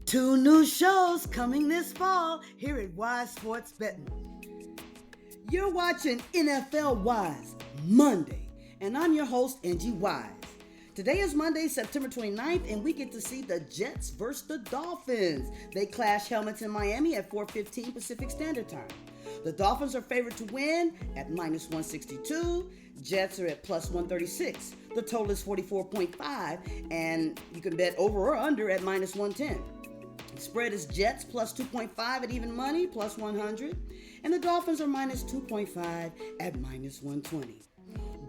Two new shows coming this fall here at Wize Sports Bettin. You're watching NFL-Wize Monday, and I'm your host, Angie Wise. Today is Monday, September 29th, and we get to see the Jets versus the Dolphins. They clash helmets in Miami at 4:15 Pacific Standard Time. The Dolphins are favored to win at -162. Jets are at +136. The total is 44.5, and you can bet over or under at -110. The spread is Jets +2.5 at even money, +100. And the Dolphins are -2.5 at -120.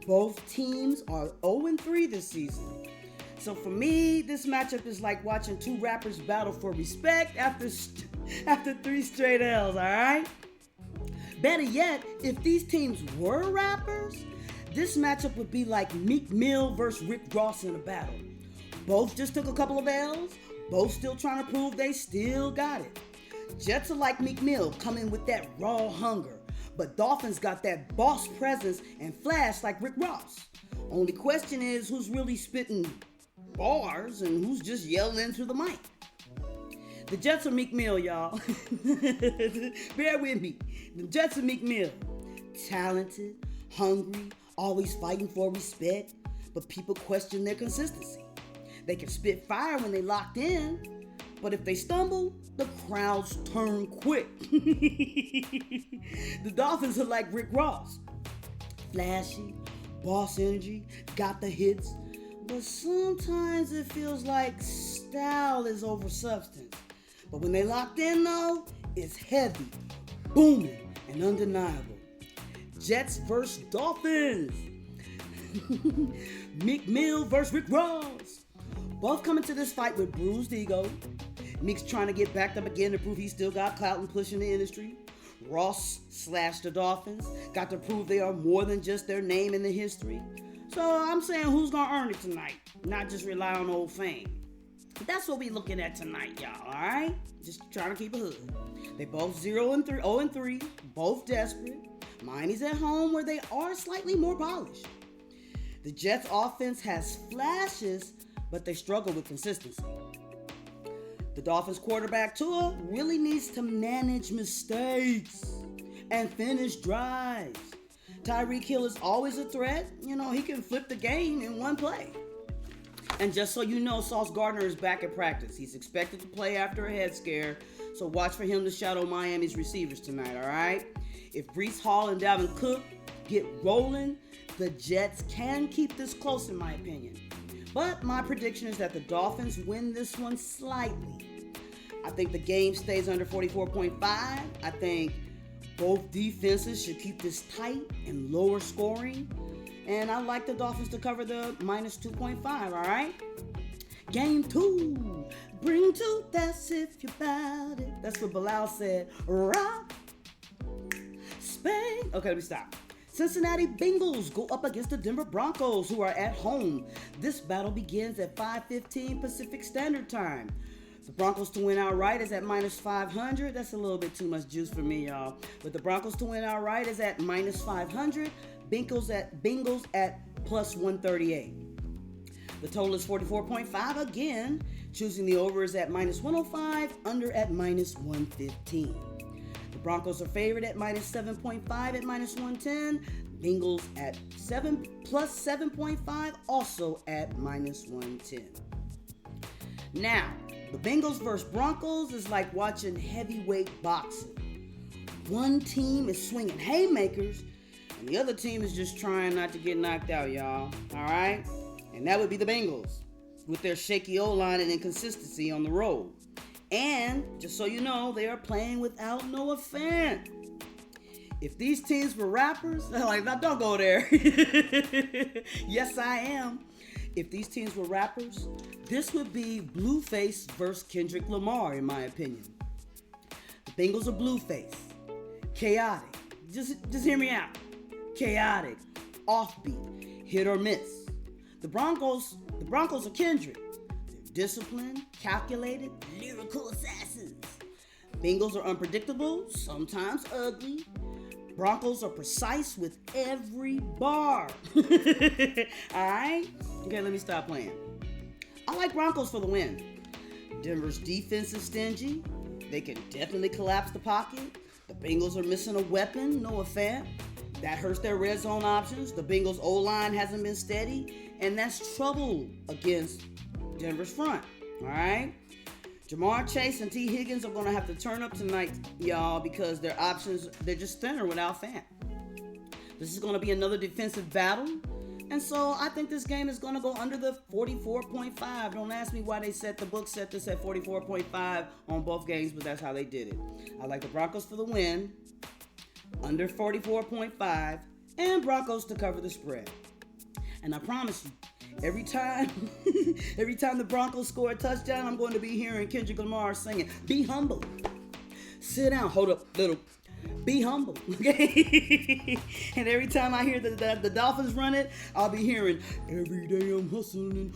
Both teams are 0-3 this season. So for me, this matchup is like watching two rappers battle for respect after 3 straight L's, all right? Better yet, if these teams were rappers, this matchup would be like Meek Mill versus Rick Ross in a battle. Both just took a couple of L's, both still trying to prove they still got it. Jets are like Meek Mill, coming with that raw hunger, but Dolphins got that boss presence and flash like Rick Ross. Only question is who's really spitting bars and who's just yelling into the mic. The Jets are Meek Mill, y'all. Bear with me. The Jets are Meek Mill. Talented, hungry, always fighting for respect, but people question their consistency. They can spit fire when they locked in, but if they stumble, the crowds turn quick. The Dolphins are like Rick Ross. Flashy, boss energy, got the hits, but sometimes it feels like style is over substance. But when they locked in though, it's heavy, booming, and undeniable. Jets versus Dolphins. Meek Mill versus Rick Ross. Both coming to this fight with bruised ego. Meek's trying to get backed up again to prove he still got clout and push in the industry. Ross / the Dolphins got to prove they are more than just their name in the history. So I'm saying who's going to earn it tonight, not just rely on old fame. But that's what we looking at tonight, y'all, all right? Just trying to keep it hood. They both 0-3, both desperate. Miami's at home where they are slightly more polished. The Jets offense has flashes, but they struggle with consistency. The Dolphins quarterback Tua really needs to manage mistakes and finish drives. Tyreek Hill is always a threat. You know, he can flip the game in one play. And just so you know, Sauce Gardner is back at practice. He's expected to play after a head scare, so watch for him to shadow Miami's receivers tonight, all right? If Breece Hall and Dalvin Cook get rolling, the Jets can keep this close in my opinion. But my prediction is that the Dolphins win this one slightly. I think the game stays under 44.5. I think both defenses should keep this tight and lower scoring. And I like the Dolphins to cover the -2.5, all right? Game 2. Bring to that's if you're about it. That's what Bilal said. Rock, Spain. Okay, let me stop. Cincinnati Bengals go up against the Denver Broncos, who are at home. This battle begins at 5:15 Pacific Standard Time. The Broncos to win outright is at -500. That's a little bit too much juice for me, y'all. But the Broncos to win outright is at -500. Bengals at +138. The total is 44.5 again. Choosing the over is at -105, under at -115. The Broncos are favored at -7.5 at -110. Bengals at +7.5, also at -110. Now, the Bengals versus Broncos is like watching heavyweight boxing. One team is swinging haymakers, and the other team is just trying not to get knocked out, y'all. All right? And that would be the Bengals, with their shaky O-line and inconsistency on the road. And, just so you know, they are playing without Noah Fant. If these teams were rappers, they're like, no, don't go there. Yes, I am. If these teams were rappers, this would be Blueface versus Kendrick Lamar, in my opinion. The Bengals are Blueface. Chaotic. Just hear me out. Chaotic. Offbeat. Hit or miss. The Broncos are Kendrick. They're disciplined, calculated, lyrical assassins. Bengals are unpredictable, sometimes ugly. Broncos are precise with every bar. All right? Okay, let me stop playing. I like Broncos for the win. Denver's defense is stingy. They can definitely collapse the pocket. The Bengals are missing a weapon, Noah Fant. That hurts their red zone options. The Bengals O-line hasn't been steady, and that's trouble against Denver's front. All right? Jamar Chase and T. Higgins are going to have to turn up tonight, y'all, because their options, they're just thinner without Fant. This is going to be another defensive battle. And so I think this game is going to go under the 44.5. Don't ask me why they set this at 44.5 on both games, but that's how they did it. I like the Broncos for the win, under 44.5, and Broncos to cover the spread. And I promise you, every time the Broncos score a touchdown, I'm going to be hearing Kendrick Lamar singing, "Be humble. Sit down. Hold up, little. Be humble." Okay? And every time I hear the Dolphins run it, I'll be hearing, "Every day I'm hustling.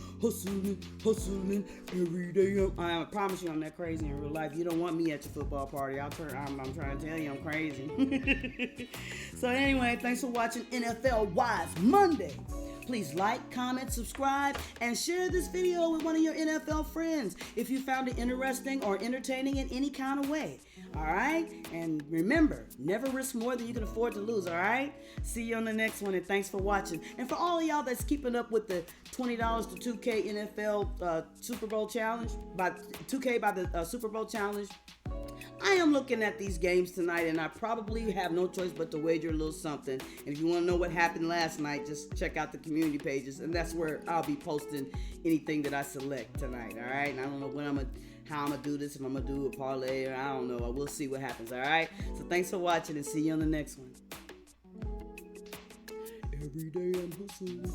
Every day I promise you I'm that crazy in real life. You don't want me at your football party. I'm trying to tell you I'm crazy." So anyway, thanks for watching NFL-Wize Monday. Please like, comment, subscribe, and share this video with one of your NFL friends if you found it interesting or entertaining in any kind of way. All right? And remember, never risk more than you can afford to lose, all right? See you on the next one, and thanks for watching. And for all of y'all that's keeping up with the $20 to 2K NFL Super Bowl Challenge, by 2K by the Super Bowl Challenge, I am looking at these games tonight, and I probably have no choice but to wager a little something. And if you want to know what happened last night, just check out the community pages, and that's where I'll be posting anything that I select tonight, all right? And I don't know how I'm going to do this, if I'm going to do a parlay, or I don't know. We'll see what happens, all right? So thanks for watching, and see you on the next one. Every day I'm hustling.